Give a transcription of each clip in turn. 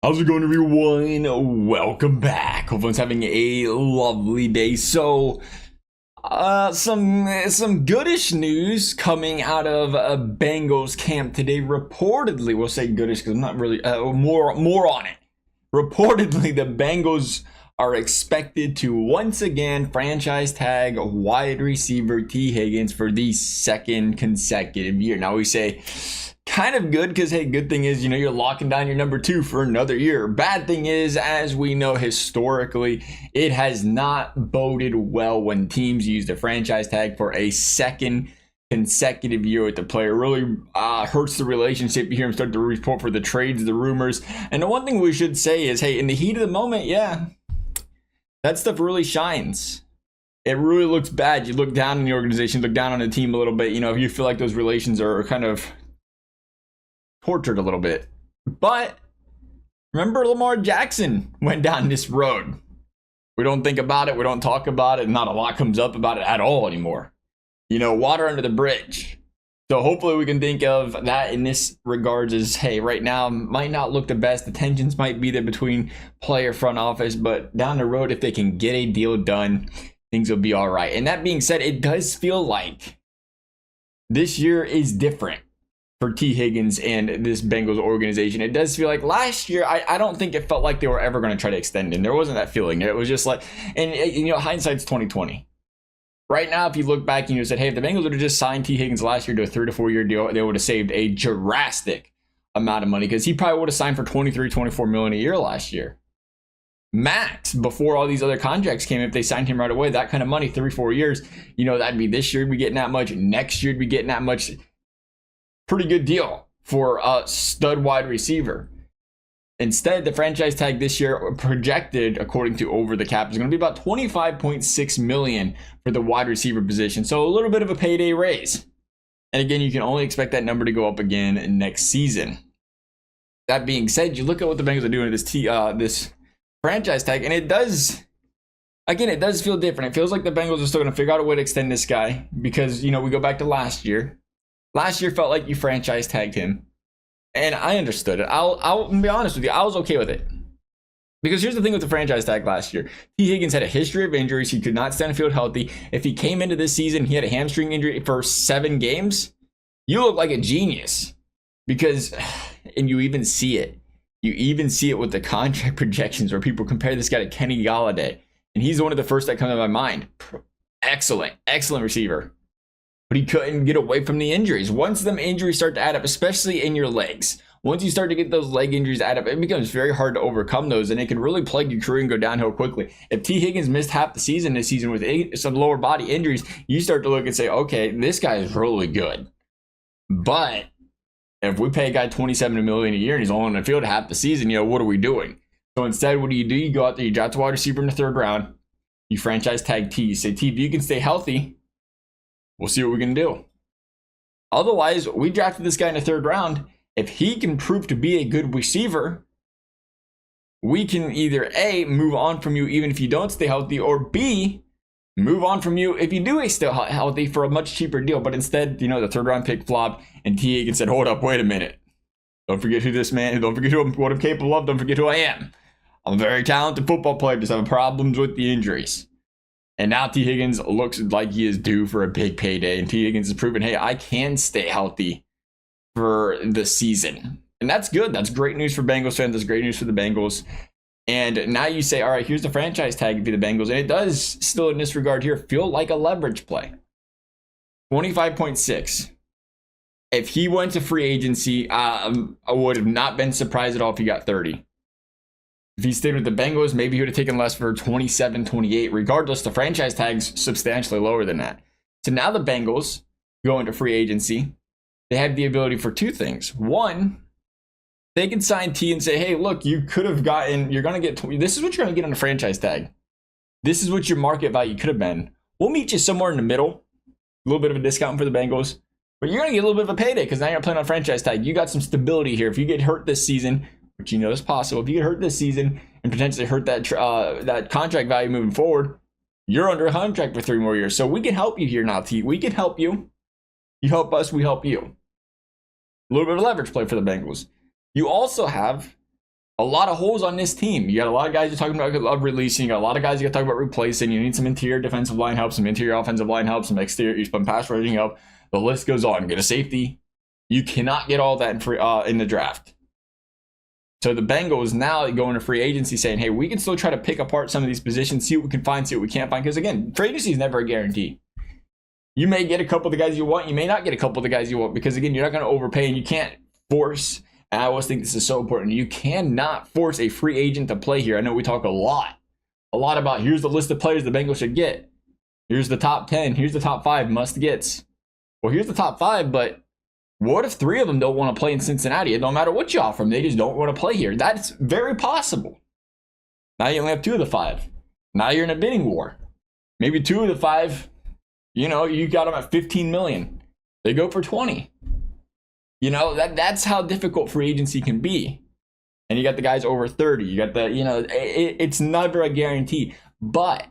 How's it going, everyone? Welcome back. Hope everyone's having a lovely day. Some goodish news coming out of Bengals camp today. Reportedly, we'll say goodish because I'm not really more on it. Reportedly, the Bengals are expected to once again franchise tag wide receiver T. Higgins for the second consecutive year. Now we say kind of good because, hey, good thing is, you're locking down your number two for another year. Bad thing is, as we know historically, it has not boded well when teams use the franchise tag for a second consecutive year with the player. Really hurts the relationship. You hear him start to report for the trades, the rumors. And the one thing we should say is, hey, in the heat of the moment, yeah, that stuff really shines. It really looks bad. You look down on the organization, look down on the team a little bit. If you feel like those relations are kind of tortured a little bit. But remember, Lamar Jackson went down this road. We don't think about it. We don't talk about it. Not a lot comes up about it at all anymore. Water under the bridge. So hopefully we can think of that in this regards as, hey, right now might not look the best. The tensions might be there between player, front office, but down the road, if they can get a deal done, things will be all right. And that being said, it does feel like this year is different for T. Higgins and this Bengals organization. It does feel like last year, I don't think it felt like they were ever going to try to extend him. There wasn't that feeling. It was just like, and hindsight's 2020. Right now, if you look back and you said, hey, if the Bengals would have just signed T. Higgins last year to a 3 to 4 year deal, they would have saved a drastic amount of money because he probably would have signed for 23, 24 million a year last year. Max, before all these other contracts came, if they signed him right away, that kind of money, 3-4 years, that'd be this year, we'd be getting that much. Next year, we'd be getting that much. Pretty good deal for a stud wide receiver. Instead, the franchise tag this year projected, according to Over the Cap, is going to be about $25.6 million for the wide receiver position. So a little bit of a payday raise. And again, you can only expect that number to go up again next season. That being said, you look at what the Bengals are doing with this franchise tag, and it does feel different. It feels like the Bengals are still going to figure out a way to extend this guy because, we go back to last year. Last year felt like you franchise tagged him. And I understood it. I'll be honest with you. I was okay with it. Because here's the thing with the franchise tag last year. T. Higgins had a history of injuries. He could not stand field healthy. If he came into this season, he had a hamstring injury for 7 games. You look like a genius. Because, and you even see it. You even see it with the contract projections where people compare this guy to Kenny Galladay. And he's one of the first that come to my mind. Excellent receiver. But he couldn't get away from the injuries. Once them injuries start to add up, especially in your legs, once you start to get those leg injuries add up, it becomes very hard to overcome those, and it can really plague your career and go downhill quickly. If T. Higgins missed half the season this season with some lower body injuries, you start to look and say, okay, this guy is really good. But if we pay a guy $27 million a year and he's only on the field half the season, what are we doing? So instead, what do? You go out there, you draft a wide receiver in the 3rd round, you franchise tag T. You say, T, if you can stay healthy, we'll see what we can do. Otherwise, we drafted this guy in the 3rd round. If he can prove to be a good receiver, we can either A, move on from you even if you don't stay healthy, or B, move on from you if you do stay healthy for a much cheaper deal. But instead, the 3rd round pick flopped, and T. Higgins said, hold up, wait a minute. Don't forget who this man is. Don't forget what I'm capable of. Don't forget who I am. I'm a very talented football player, just having problems with the injuries. And now T. Higgins looks like he is due for a big payday. And T. Higgins has proven, hey, I can stay healthy for the season. And that's good. That's great news for Bengals fans. That's great news for the Bengals. And now you say, all right, here's the franchise tag for the Bengals. And it does still, in this regard here, feel like a leverage play. 25.6. If he went to free agency, I would have not been surprised at all if he got 30. If he stayed with the Bengals, maybe he would have taken less for 27, 28. Regardless, the franchise tag's substantially lower than that. So now the Bengals go into free agency. They have the ability for 2 things. One, they can sign T and say, hey, look, you're going to get, this is what you're going to get on the franchise tag. This is what your market value could have been. We'll meet you somewhere in the middle. A little bit of a discount for the Bengals. But you're going to get a little bit of a payday because now you're playing on franchise tag. You got some stability here. If you get hurt this season, which is possible. If you get hurt this season and potentially hurt that contract value moving forward, you're under a contract for 3 more years. So we can help you here now, T. We can help you. You help us, we help you. A little bit of leverage play for the Bengals. You also have a lot of holes on this team. You got a lot of guys you're talking about releasing. You got a lot of guys you got to talk about replacing. You need some interior defensive line help, some interior offensive line help, some exterior, some pass rushing help. The list goes on. Get a safety. You cannot get all that in the draft. So the Bengals now go into free agency saying, hey, we can still try to pick apart some of these positions, see what we can find, see what we can't find. Because again, free agency is never a guarantee. You may get a couple of the guys you want. You may not get a couple of the guys you want because, again, you're not going to overpay and you can't force. And I always think this is so important. You cannot force a free agent to play here. I know we talk a lot about here's the list of players the Bengals should get. Here's the top 10. Here's the top 5 must gets. Well, here's the top 5, but what if 3 of them don't want to play in Cincinnati? It don't matter what you offer them. They just don't want to play here. That's very possible. Now you only have 2 of the 5. Now you're in a bidding war. Maybe 2 of the 5, you got them at $15 million. They go for 20. That's how difficult free agency can be. And you got the guys over 30. You got it's never a guarantee. But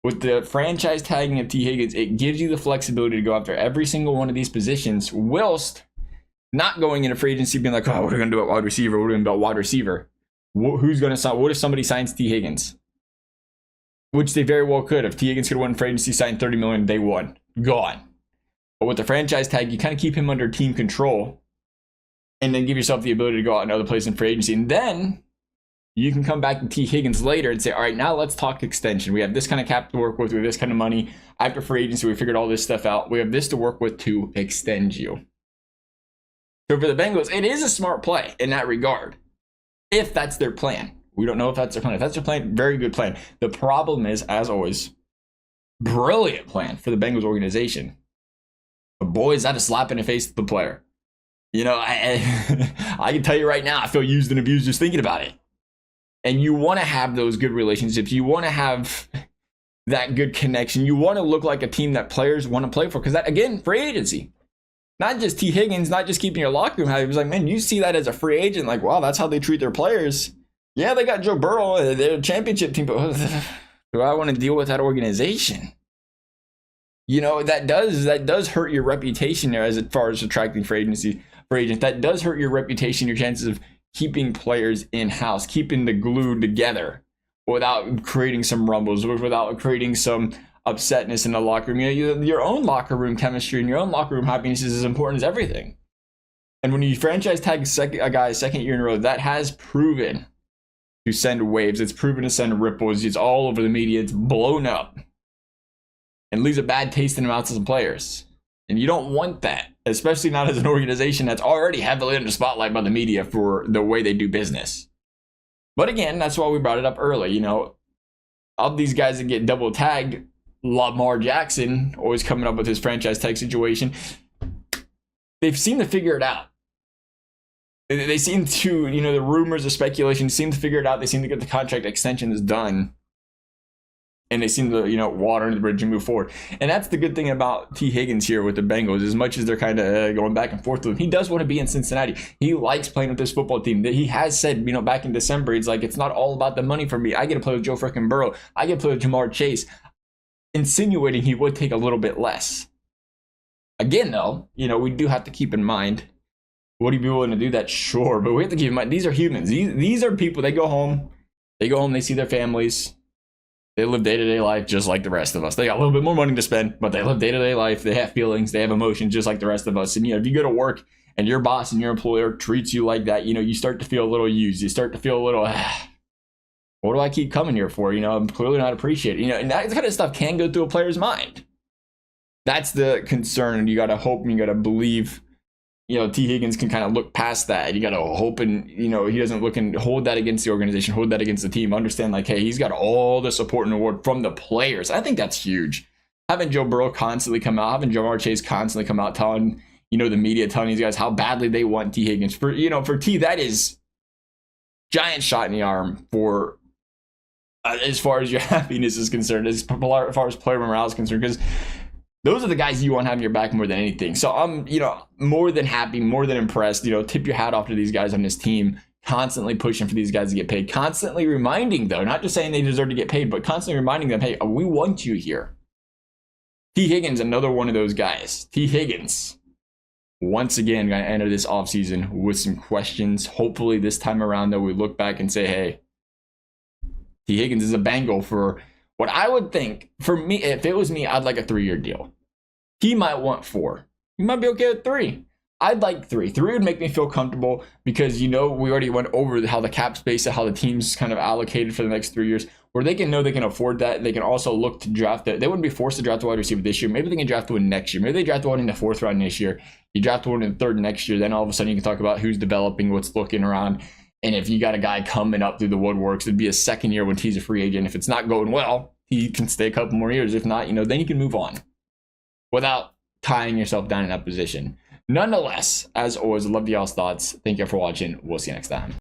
with the franchise tagging of T. Higgins, it gives you the flexibility to go after every single one of these positions whilst not going into free agency being like, oh, what are we going to do at wide receiver? What are we going to do at wide receiver? Who's going to sign? What if somebody signs T. Higgins? Which they very well could. If T. Higgins could have won free agency, signed $30 million day one. Gone. But with the franchise tag, you kind of keep him under team control and then give yourself the ability to go out another place in free agency. And then you can come back to T. Higgins later and say, all right, now let's talk extension. We have this kind of cap to work with. We have this kind of money. After free agency, we figured all this stuff out. We have this to work with to extend you. So for the Bengals, it is a smart play in that regard. If that's their plan. We don't know if that's their plan. If that's their plan, very good plan. The problem is, as always, brilliant plan for the Bengals organization. But boy, is that a slap in the face to the player. I can tell you right now, I feel used and abused just thinking about it. And you want to have those good relationships. You want to have that good connection. You want to look like a team that players want to play for. Because that, again, free agency. Not just T. Higgins, not just keeping your locker room happy. It was like, man, you see that as a free agent. Like, wow, that's how they treat their players. Yeah, they got Joe Burrow. They're a championship team. But do I want to deal with that organization? That does hurt your reputation there as far as attracting free agent. That does hurt your reputation, your chances of keeping players in-house, keeping the glue together without creating some rumbles, without creating some upsetness in the locker room. Your own locker room chemistry and your own locker room happiness is as important as everything. And when you franchise tag a guy second year in a row, that has proven to send waves. It's proven to send ripples. It's all over the media. It's blown up and leaves a bad taste in the mouths of some players. And you don't want that, especially not as an organization that's already heavily under the spotlight by the media for the way they do business. But again, that's why we brought it up early. Of these guys that get double tagged, Lamar Jackson always coming up with his franchise tag situation. They've seemed to figure it out. They seem to, the rumors, the speculation seem to figure it out. They seem to get the contract extensions done. And they seem to, water under the bridge and move forward. And that's the good thing about T. Higgins here with the Bengals. As much as they're kind of going back and forth with him, he does want to be in Cincinnati. He likes playing with this football team. He has said, back in December, he's like, it's not all about the money for me. I get to play with Joe freaking Burrow. I get to play with Jamar Chase. Insinuating he would take a little bit less. Again, though, we do have to keep in mind, would he be willing to do that? Sure. But we have to keep in mind, these are humans. These are people. They go home, they see their families. They live day-to-day life just like the rest of us. They got a little bit more money to spend, but they live day-to-day life. They have feelings. They have emotions just like the rest of us. And, if you go to work and your boss and your employer treats you like that, you start to feel a little used. You start to feel a little, what do I keep coming here for? I'm clearly not appreciated. And that kind of stuff can go through a player's mind. That's the concern. You got to hope and you got to believe, T. Higgins can kind of look past that. You got to hope and, he doesn't look and hold that against the organization, hold that against the team. Understand, like, hey, he's got all the support and award from the players. I think that's huge. Having Joe Burrow constantly come out, having Jamar Chase constantly come out telling, the media, telling these guys how badly they want T. Higgins. For T, that is giant shot in the arm for as far as your happiness is concerned, as far as player morale is concerned, because those are the guys you want having your back more than anything. So I'm, more than happy, more than impressed. Tip your hat off to these guys on this team, constantly pushing for these guys to get paid, constantly reminding, though, not just saying they deserve to get paid, but constantly reminding them, hey, we want you here. T. Higgins, another one of those guys. T. Higgins, once again going to enter this offseason with some questions. Hopefully this time around, though, we look back and say, hey, T. Higgins is a Bengal for what I would think. For me, if it was me, I'd like a 3-year deal. He might want 4. He might be okay with 3. I'd like 3. 3 would make me feel comfortable because, we already went over how the cap space and how the team's kind of allocated for the next 3 years, where they can know they can afford that. They can also look to draft it. They wouldn't be forced to draft a wide receiver this year. Maybe they can draft one next year. Maybe they draft one in the 4th round this year. You draft one in the 3rd next year. Then all of a sudden you can talk about who's developing, what's looking around. And if you got a guy coming up through the woodworks, it'd be a 2nd year when he's a free agent. If it's not going well, he can stay a couple more years. If not, then you can move on without tying yourself down in that position. Nonetheless, as always, I love y'all's thoughts. Thank you for watching. We'll see you next time.